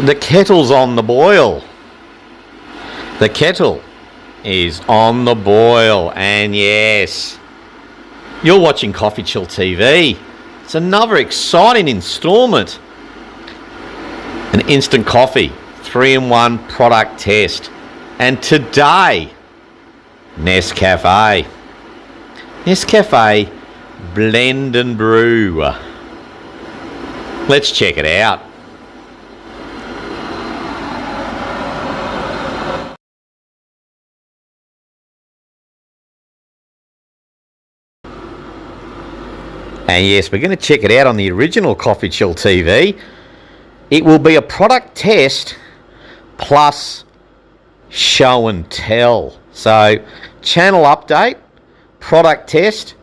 The kettle's on the boil. The kettle is on the boil, and yes, you're watching Coffee Chill TV. It's another exciting installment. An instant coffee 3-in-1 product test. And today, Nescafe Blend and Brew. Let's check it out. And yes, we're going to check it out on the original Coffee Chill TV. It will be a product test plus show and tell. So, channel update, product test,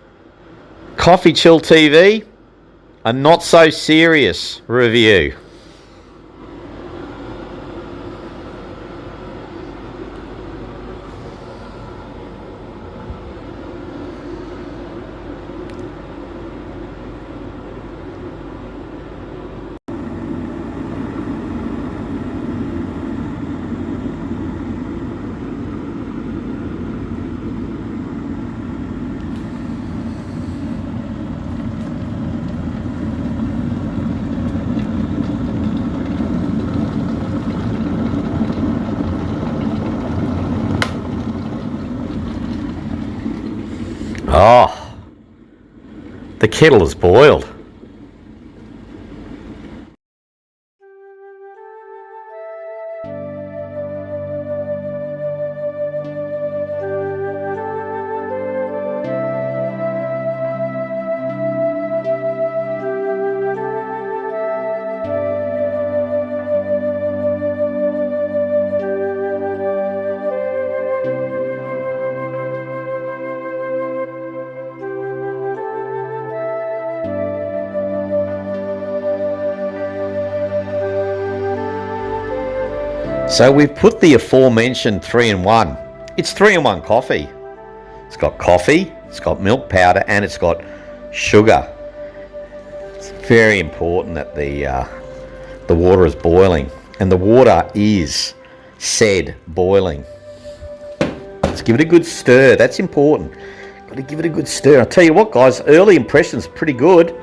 Coffee Chill TV, a not so serious review. Oh, the kettle is boiled. So we've put the aforementioned 3-in-1. It's 3-in-1 coffee. It's got coffee, it's got milk powder, and it's got sugar. It's very important that the water is boiling, and the water is said boiling. Let's give it a good stir. That's important. Got to give it a good stir. I'll tell you what, guys. Early impressions pretty good.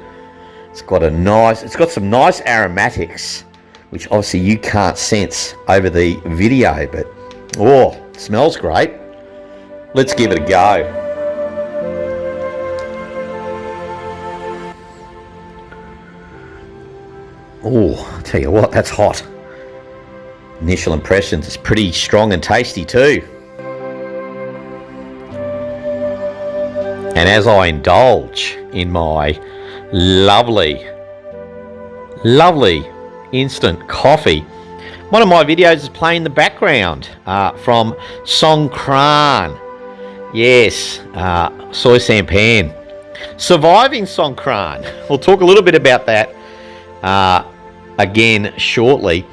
It's got some nice aromatics, which obviously you can't sense over the video, but oh, it smells great. Let's give it a go. Oh, I'll tell you what, that's hot. Initial impressions, it's pretty strong and tasty too. And as I indulge in my lovely instant coffee, one of my videos is playing in the background from Songkran. Yes, soy sampan. Surviving Songkran. We'll talk a little bit about that again shortly.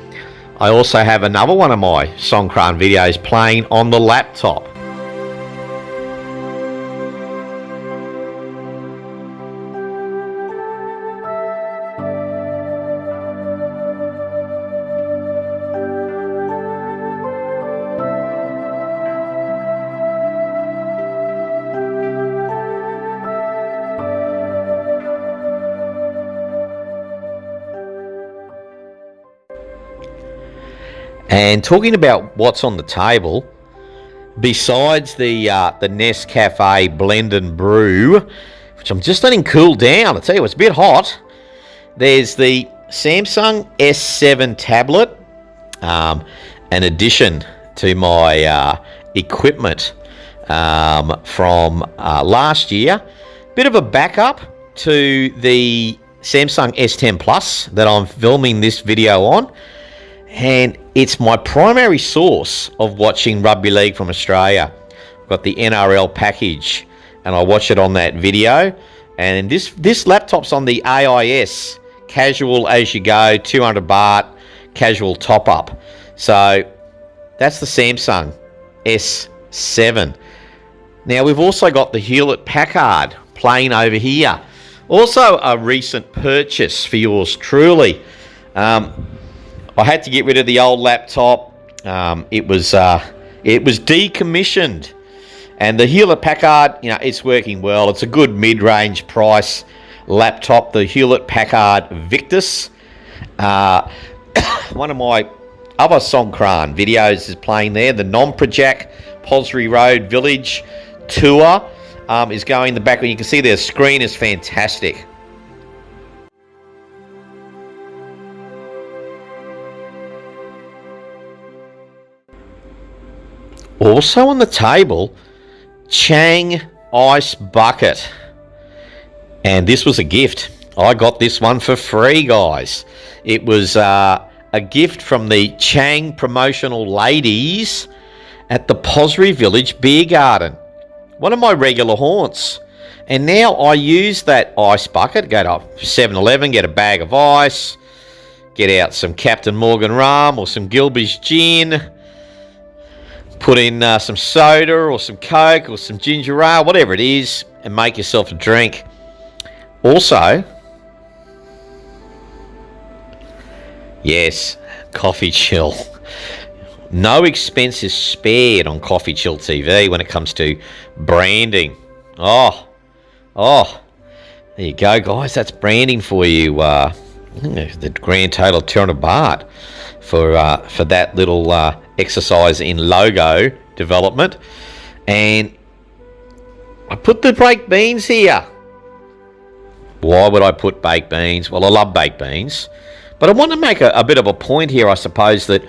I also have another one of my Songkran videos playing on the laptop. And talking about what's on the table, besides the Nescafe Blend and Brew, which I'm just letting cool down. I tell you, it's a bit hot. There's the Samsung S7 tablet, an addition to my equipment from last year. Bit of a backup to the Samsung S10 Plus that I'm filming this video on. And it's my primary source of watching rugby league from Australia. I've got the NRL package and I watch it on that video. And this laptop's on the AIS, casual as you go, 200 baht, casual top up. So that's the Samsung S7. Now we've also got the Hewlett Packard playing over here. Also a recent purchase for yours truly. I had to get rid of the old laptop. It was decommissioned. And the Hewlett-Packard, it's working well. It's a good mid-range price laptop, the Hewlett-Packard Victus. One of my other Songkran videos is playing there. The Non-Project Posri Road Village tour is going in the background. You can see their screen is fantastic. Also on the table, Chang Ice Bucket. And this was a gift. I got this one for free, guys. It was a gift from the Chang promotional ladies at the Posri Village Beer Garden. One of my regular haunts. And now I use that ice bucket, go to 7-Eleven, get a bag of ice, get out some Captain Morgan rum or some Gilbey's gin, put in some soda or some Coke or some ginger ale, whatever it is, and make yourself a drink. Also, yes, Coffee Chill. No expense is spared on CoffeeChillTV when it comes to branding. Oh, there you go, guys. That's branding for you. The grand total of 200 baht for that little exercise in logo development. And I put the baked beans here. Why would I put baked beans? Well, I love baked beans. But I want to make a bit of a point here, I suppose, that,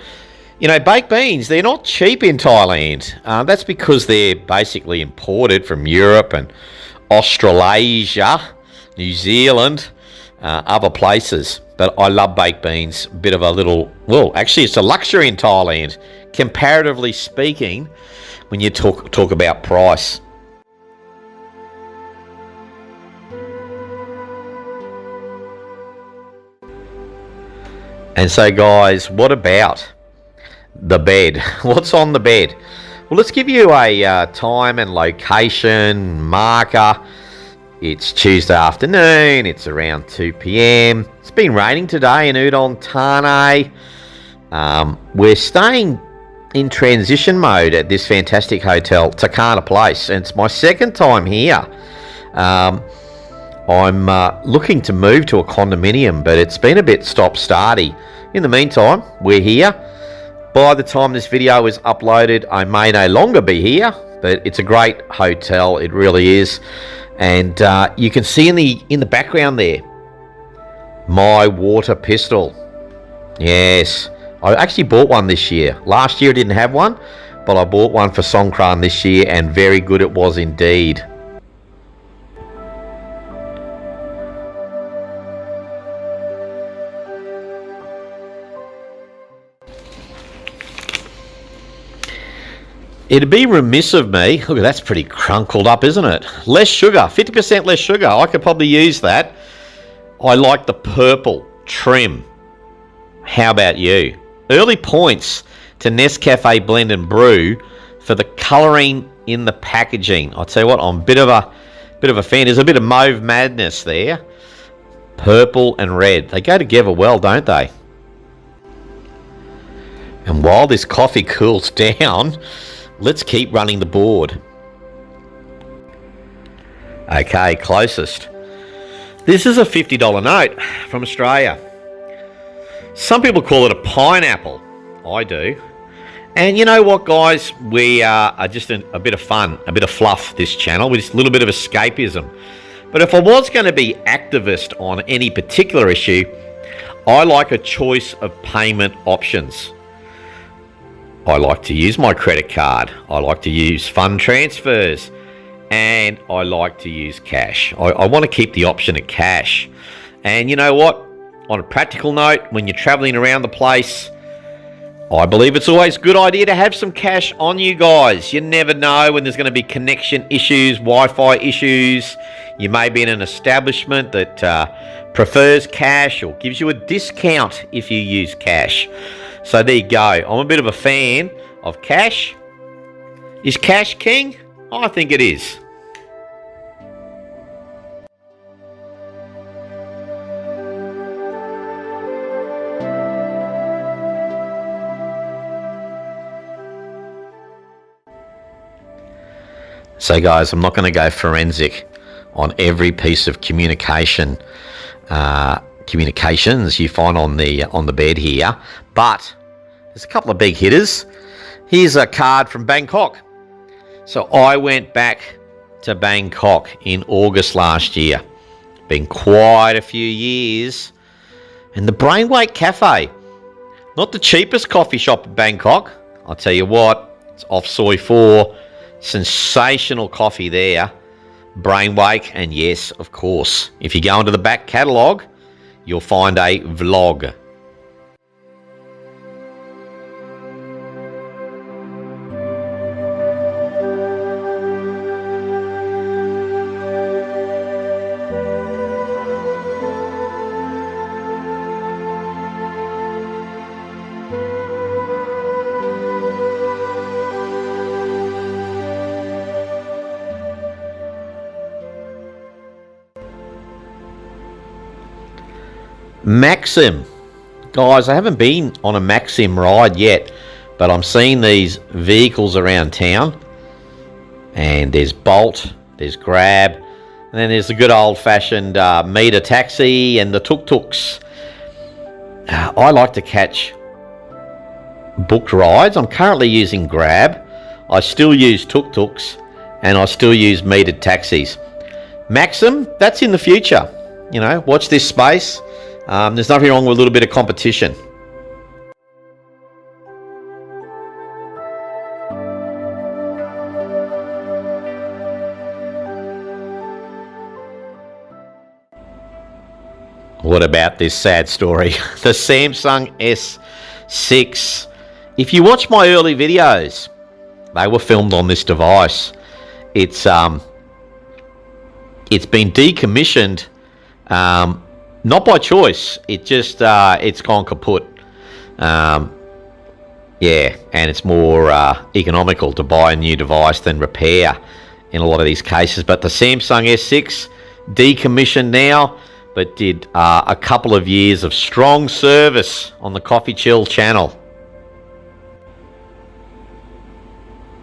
baked beans, they're not cheap in Thailand. That's because they're basically imported from Europe and Australasia, New Zealand, other places. But I love baked beans. A bit of a little, well, actually it's a luxury in Thailand, comparatively speaking, when you talk about price. And so, guys, what about the bed? What's on the bed? Well, let's give you a time and location marker. It's Tuesday afternoon. It's around 2 p.m. It's been raining today in Udon Thani. We're staying in transition mode at this fantastic hotel, Takana Place, and it's my second time here. I'm looking to move to a condominium, but it's been a bit stop-starty. In the meantime, we're here. By the time this video is uploaded, I may no longer be here, but it's a great hotel. It really is. And you can see in the background there, my water pistol. Yes, I actually bought one this year. Last year I didn't have one, but I bought one for Songkran this year, and very good it was indeed. It'd be remiss of me. Look, that's pretty crunkled up, isn't it? Less sugar, 50% less sugar. I could probably use that. I like the purple trim. How about you? Early points to Nescafe Blend and Brew for the colouring in the packaging. I'll tell you what, I'm a bit of a fan. There's a bit of mauve madness there. Purple and red. They go together well, don't they? And while this coffee cools down, let's keep running the board. Okay, closest. This is a $50 note from Australia. Some people call it a pineapple. I do. And you know what, guys? We are just a bit of fun, a bit of fluff, this channel, with just a little bit of escapism. But if I was going to be activist on any particular issue, I like a choice of payment options. I like to use my credit card. I like to use fund transfers. And I like to use cash. I want to keep the option of cash. And you know what? On a practical note, when you're traveling around the place, I believe it's always a good idea to have some cash on you guys. You never know when there's going to be connection issues, Wi-Fi issues. You may be in an establishment that prefers cash or gives you a discount if you use cash. So there you go. I'm a bit of a fan of cash. Is cash king? I think it is. So guys, I'm not going to go forensic on every piece of communications you find on the bed here, but there's a couple of big hitters. Here's a card from Bangkok. So I went back to Bangkok in August last year. Been quite a few years. And the Brainwake Cafe, not the cheapest coffee shop in Bangkok. I'll tell you what, it's off Soi 4. Sensational coffee there. Brainwake, and yes, of course, if you go into the back catalogue, you'll find a vlog. Maxim. Guys, I haven't been on a Maxim ride yet, but I'm seeing these vehicles around town. And there's Bolt, there's Grab, and then there's the good old-fashioned meter taxi and the tuk-tuks. I like to catch booked rides. I'm currently using Grab. I still use tuk-tuks, and I still use metered taxis. Maxim, that's in the future. You know, watch this space. There's nothing wrong with a little bit of competition. What about this sad story? The Samsung S6. If you watch my early videos, they were filmed on this device. It's been decommissioned. Not by choice. It just it's gone kaput. Yeah, and it's more economical to buy a new device than repair in a lot of these cases. But the Samsung S6 decommissioned now, but did a couple of years of strong service on the Coffee Chill channel.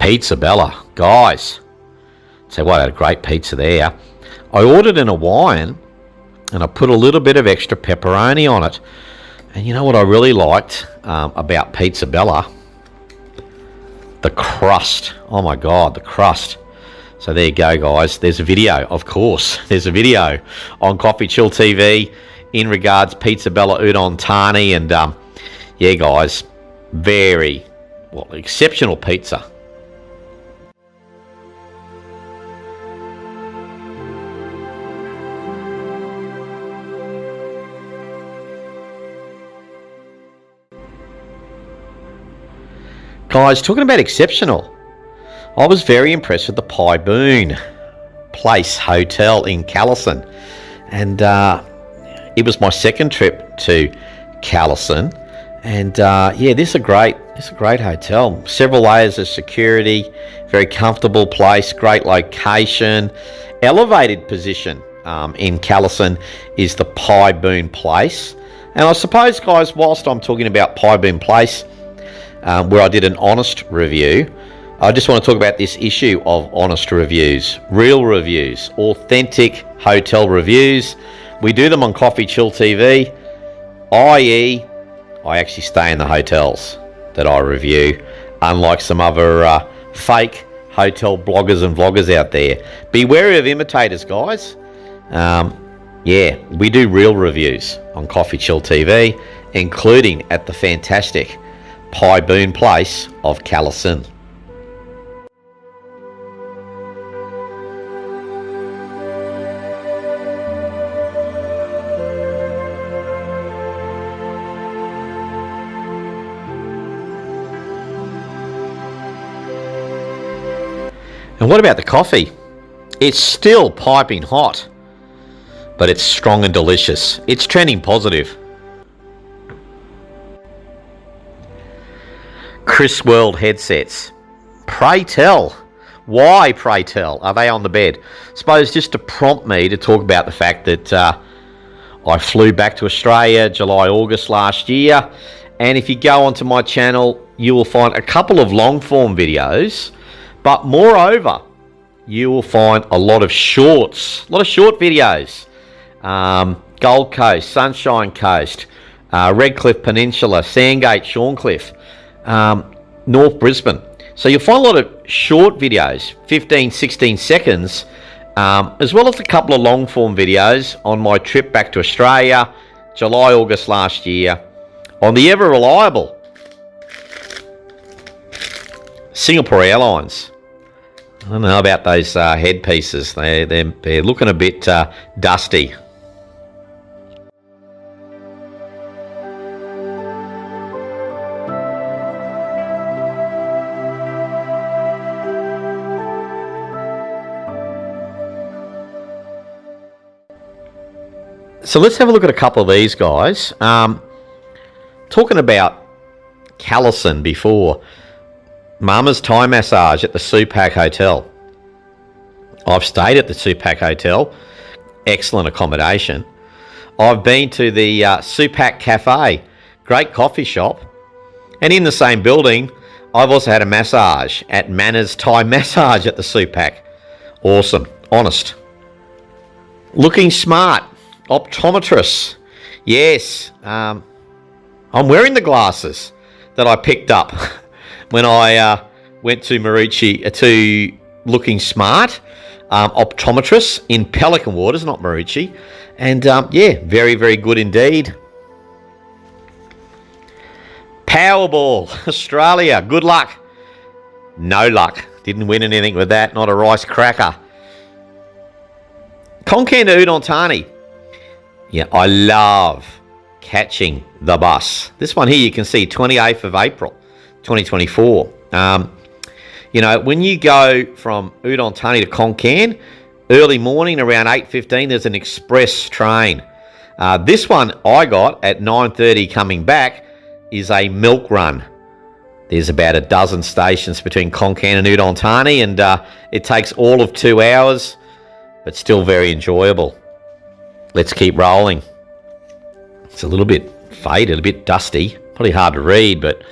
Pizza Bella, guys. So what, I had a great pizza there. I ordered an Hawaiian, and I put a little bit of extra pepperoni on it. And you know what I really liked about Pizza Bella? The crust. Oh my God, the crust. So there you go, guys. There's a video, of course. There's a video on CoffeeChillTV in regards Pizza Bella Udon Thani. And yeah, guys, very, well, exceptional pizza. Guys, talking about exceptional, I was very impressed with the Pai Boon Place Hotel in Callison. And it was my second trip to Callison. And yeah, this is a great hotel. Several layers of security, very comfortable place, great location, elevated position in Callison is the Pai Boon Place. And I suppose, guys, whilst I'm talking about Pai Boon Place, where I did an honest review, I just want to talk about this issue of honest reviews, real reviews, authentic hotel reviews. We do them on CoffeeChillTV, i.e. I actually stay in the hotels that I review, unlike some other fake hotel bloggers and vloggers out there. Be wary of imitators, guys. Yeah, we do real reviews on CoffeeChillTV, including at the fantastic Pai Boon Place of Callison. And what about the coffee? It's still piping hot, but it's strong and delicious. It's trending positive. Chris World headsets. Pray tell. Why, pray tell, are they on the bed? Suppose just to prompt me to talk about the fact that I flew back to Australia July, August last year. And if you go onto my channel, you will find a couple of long form videos. But moreover, you will find a lot of shorts, a lot of short videos. Gold Coast, Sunshine Coast, Redcliffe Peninsula, Sandgate, Shorncliffe, North Brisbane. So you'll find a lot of short videos, 15, 16 seconds, as well as a couple of long form videos on my trip back to Australia, July, August last year, on the ever reliable Singapore Airlines. I don't know about those headpieces. They're looking a bit dusty. So let's have a look at a couple of these guys. Talking about Callison before. Mama's Thai massage at the Supac Hotel. I've stayed at the Supac Hotel. Excellent accommodation. I've been to the Supac Cafe. Great coffee shop. And in the same building, I've also had a massage at Manners Thai Massage at the Supac. Awesome. Honest. Looking smart. Optometrist. Yes. I'm wearing the glasses that I picked up when I went to Marucci to Looking Smart, optometrist in Pelican Waters, not Marucci. And yeah, very, very good indeed. Powerball, Australia, good luck. No luck. Didn't win anything with that, not a rice cracker. Konkan to Udon. Yeah, I love catching the bus. This one here you can see 28th of April 2024. You know, when you go from Udon Thani to Konkan, early morning around 8:15, there's an express train. This one I got at 9:30 coming back is a milk run. There's about a dozen stations between Konkan and Udon Thani, and it takes all of 2 hours, but still very enjoyable. Let's keep rolling. It's a little bit faded, a bit dusty, probably hard to read, but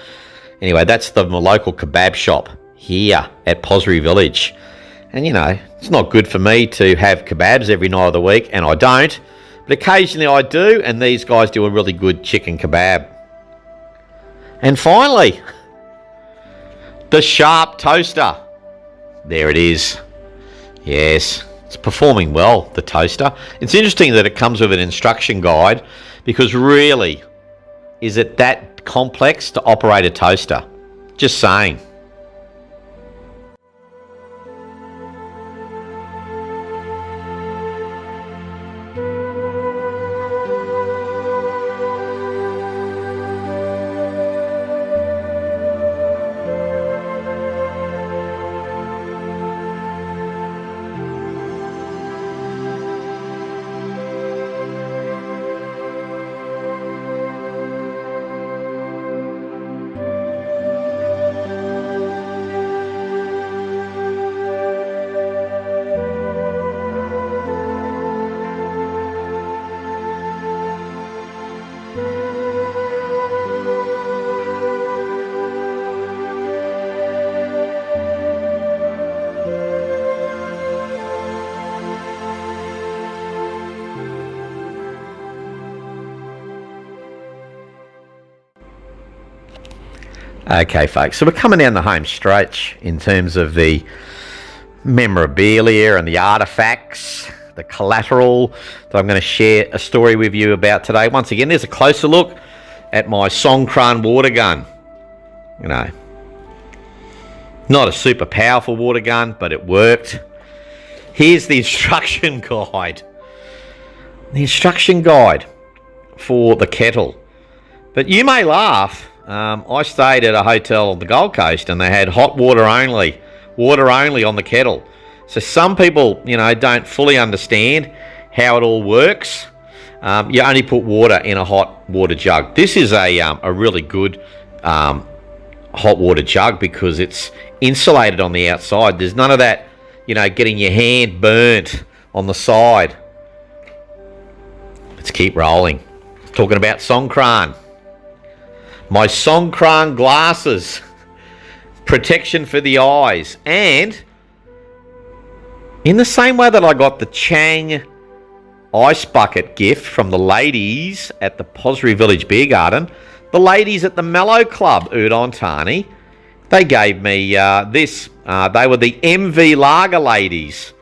anyway, that's the local kebab shop here at Posbury Village. And you know, it's not good for me to have kebabs every night of the week, and I don't, but occasionally I do, and these guys do a really good chicken kebab. And finally, the Sharp Toaster. There it is. Yes. It's performing well, the toaster. It's interesting that it comes with an instruction guide, because really, is it that complex to operate a toaster? Just saying. Okay, folks, so we're coming down the home stretch in terms of the memorabilia and the artifacts, the collateral that I'm going to share a story with you about today. Once again, there's a closer look at my Songkran water gun. You know, not a super powerful water gun, but it worked. Here's the instruction guide. The instruction guide for the kettle. But you may laugh. I stayed at a hotel on the Gold Coast, and they had hot water only on the kettle. So some people, you know, don't fully understand how it all works. You only put water in a hot water jug. This is a really good hot water jug because it's insulated on the outside. There's none of that, you know, getting your hand burnt on the side. Let's keep rolling. Talking about Songkran. My Songkran glasses. Protection for the eyes. And In the same way that I got the Chang ice bucket gift from the ladies at the Posbury Village Beer Garden, the ladies at the Mellow Club, Udon Thani, they gave me this. They were the MV Lager ladies.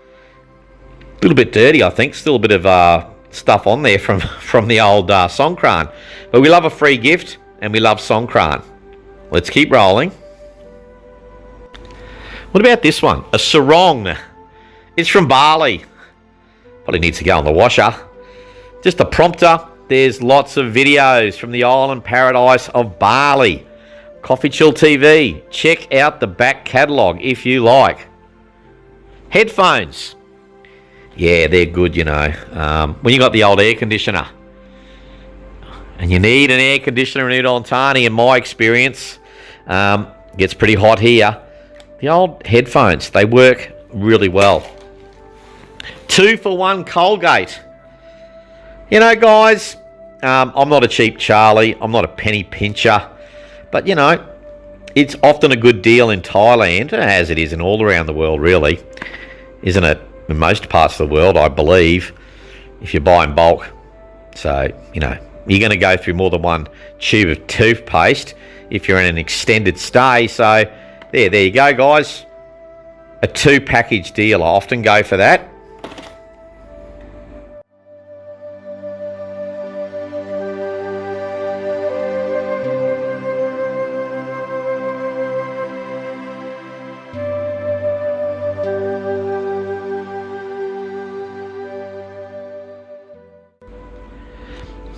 A little bit dirty, I think. Still a bit of stuff on there from the old Songkran. But we love a free gift, and we love Songkran. Let's keep rolling. What about this one? A sarong. It's from Bali. Probably needs to go on the washer. Just a prompter. There's lots of videos from the island paradise of Bali. CoffeeChillTV. Check out the back catalogue if you like. Headphones. Yeah, they're good, you know. When you got the old air conditioner, and you need an air conditioner in Udon Thani, in my experience, gets pretty hot here. The old headphones, they work really well. 2-for-1 Colgate. You know, guys, I'm not a cheap Charlie. I'm not a penny pincher. But, you know, it's often a good deal in Thailand, as it is in all around the world, really. Isn't it? In most parts of the world, I believe, if you buy in bulk. So, you know, you're going to go through more than one tube of toothpaste if you're in an extended stay. So, there you go, guys. A 2-package deal. I often go for that.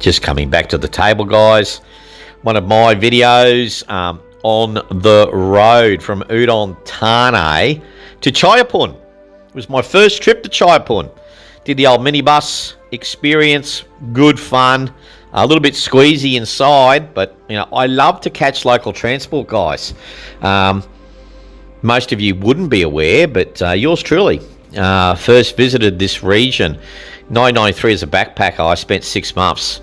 Just coming back to the table, guys. One of my videos on the road from Udon Thani to Chayapun. It was my first trip to Chayapun. Did the old minibus experience, good fun, a little bit squeezy inside, but you know, I love to catch local transport, guys. Most of you wouldn't be aware, but yours truly first visited this region 1993 as a backpacker. I spent 6 months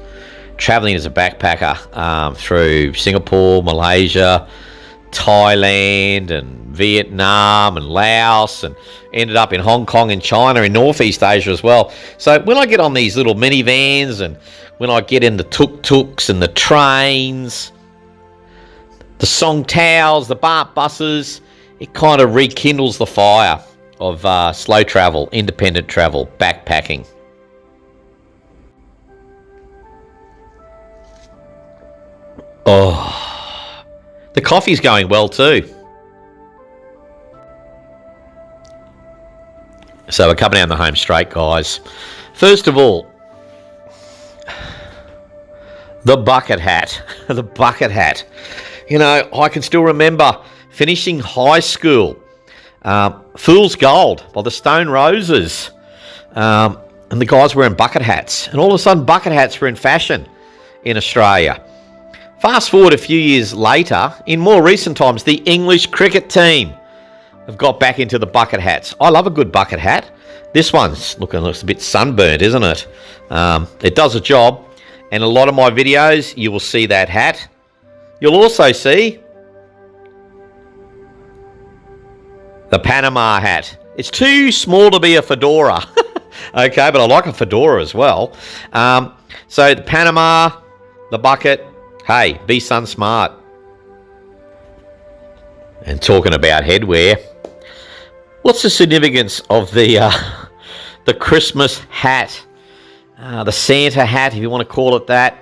traveling as a backpacker through Singapore, Malaysia, Thailand and Vietnam and Laos, and ended up in Hong Kong and China, in Northeast Asia as well. So when I get on these little minivans, and when I get in the tuk-tuks and the trains, the song towels, the BART buses, it kind of rekindles the fire of slow travel, independent travel, backpacking. Oh, the coffee's going well too. So we're coming down the home straight, guys. First of all, the bucket hat. The bucket hat. You know, I can still remember finishing high school. Fool's Gold by the Stone Roses. And the guys were wearing bucket hats. And all of a sudden, bucket hats were in fashion in Australia. Fast forward a few years later, in more recent times, the English cricket team have got back into the bucket hats. I love a good bucket hat. This one's looks a bit sunburnt, isn't it? It does a job. And a lot of my videos, you will see that hat. You'll also see the Panama hat. It's too small to be a fedora. Okay, but I like a fedora as well. So the Panama, the bucket. Hey, be sun smart. And talking about headwear, what's the significance of the Christmas hat? The Santa hat, if you want to call it that.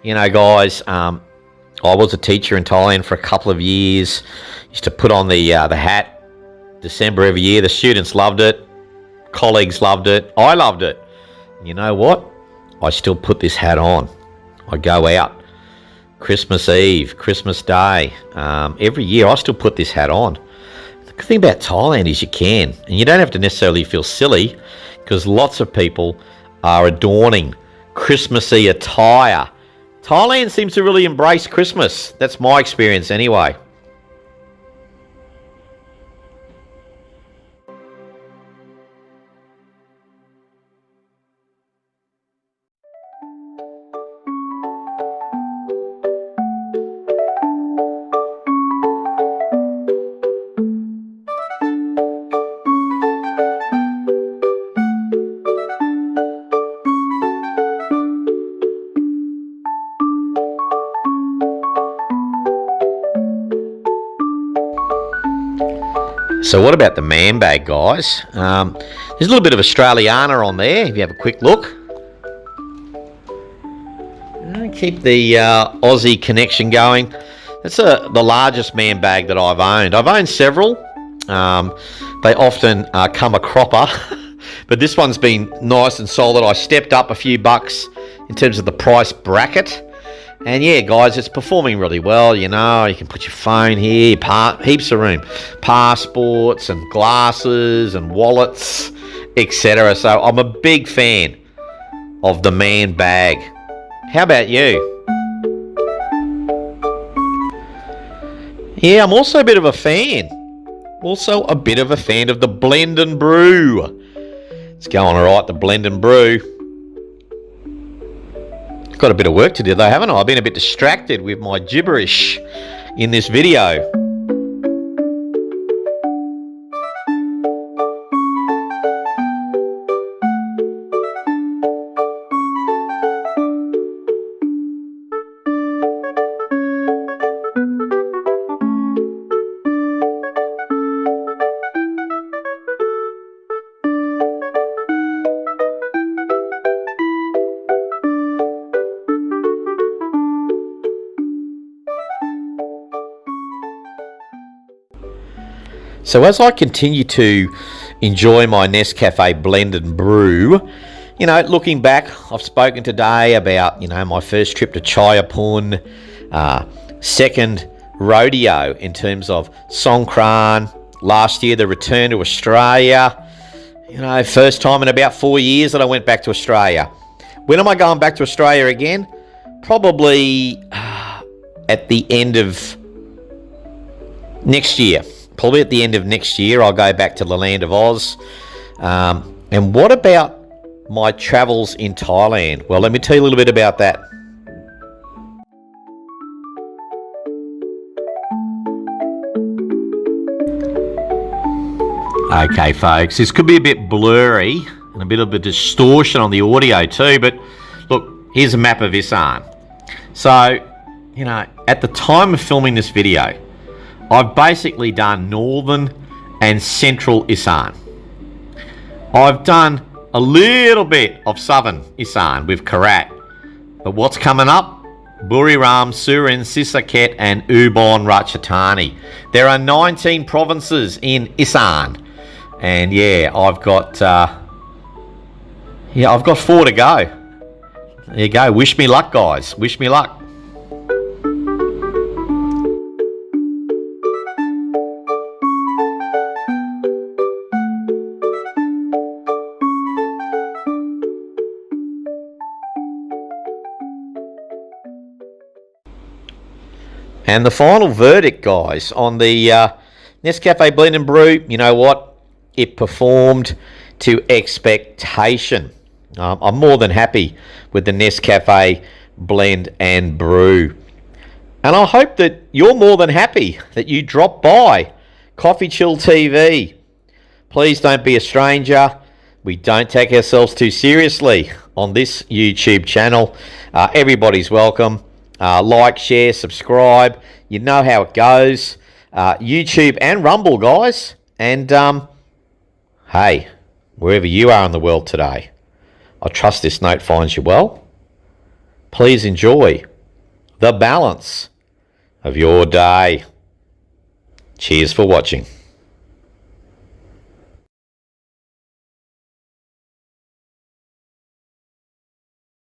You know, guys, I was a teacher in Thailand for a couple of years. Used to put on the hat December every year. The students loved it. Colleagues loved it. I loved it. You know what? I still put this hat on. I go out. Christmas Eve, Christmas Day, every year I still put this hat on. The good thing about Thailand is you can, and you don't have to necessarily feel silly, because lots of people are adorning Christmassy attire. Thailand seems to really embrace Christmas. That's my experience anyway. So what about the man bag, guys? There's a little bit of Australiana on there, if you have a quick look. Keep the Aussie connection going. That's the largest man bag that I've owned. I've owned several. They often come a cropper, but this one's been nice and solid. I stepped up a few bucks in terms of the price bracket. And yeah, guys, it's performing really well. You know, you can put your phone here, heaps of room, passports and glasses and wallets, etc. So I'm a big fan of the man bag. How about you? Yeah, I'm also a bit of a fan. Also a bit of a fan of the Blend and Brew. It's going all right, the Blend and Brew. Got a bit of work to do though, haven't I? I've been a bit distracted with my gibberish in this video. So as I continue to enjoy my Nescafe Blend and Brew, you know, looking back, I've spoken today about, you know, my first trip to Chayapun, second rodeo in terms of Songkran, last year the return to Australia, you know, first time in about 4 years that I went back to Australia. When am I going back to Australia again? Probably at the end of next year. Probably at the end of next year, I'll go back to the land of Oz. And what about my travels in Thailand? Well, let me tell you a little bit about that. Okay, folks, this could be a bit blurry and a bit of a distortion on the audio too, but look, here's a map of Isaan. So, you know, at the time of filming this video, I've basically done northern and central Isaan. I've done a little bit of southern Isaan with Karat. But what's coming up? Buriram, Surin, Sisaket and Ubon Ratchathani. There are 19 provinces in Isaan. And yeah, I've got 4 to go. There you go. Wish me luck, guys. Wish me luck. And the final verdict, guys, on the Nescafe Blend and Brew, you know what? It performed to expectation. I'm more than happy with the Nescafe Blend and Brew. And I hope that you're more than happy that you dropped by CoffeeChillTV. Please don't be a stranger. We don't take ourselves too seriously on this YouTube channel. Everybody's welcome. Like, share, subscribe. You know how it goes. YouTube and Rumble, guys. And, hey, wherever you are in the world today, I trust this note finds you well. Please enjoy the balance of your day. Cheers for watching.